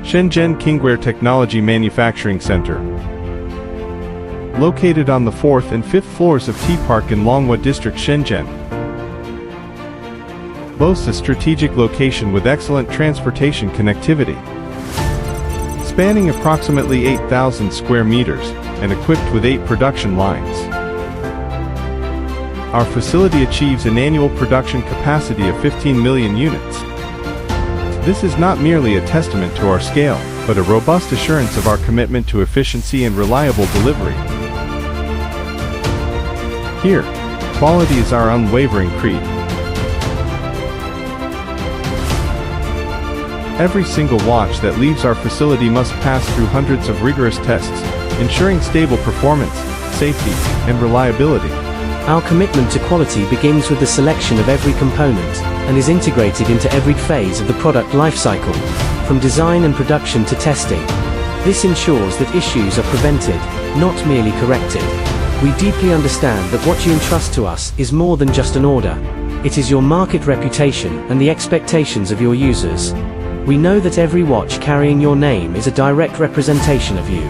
Shenzhen KINGWEAR Technology Manufacturing Center. Located on the 4th and 5th floors of T-Park in Longhua District, Shenzhen. Boasts a strategic location with excellent transportation connectivity. Spanning approximately 8,000 square meters, and equipped with 8 production lines. Our facility achieves an annual production capacity of 15 million units. This is not merely a testament to our scale, but a robust assurance of our commitment to efficiency and reliable delivery. Here, quality is our unwavering creed. Every single watch that leaves our facility must pass through hundreds of rigorous tests, ensuring stable performance, safety, and reliability. Our commitment to quality begins with the selection of every component, and is integrated into every phase of the product lifecycle, from design and production to testing. This ensures that issues are prevented, not merely corrected. We deeply understand that what you entrust to us is more than just an order. It is your market reputation and the expectations of your users. We know that every watch carrying your name is a direct representation of you.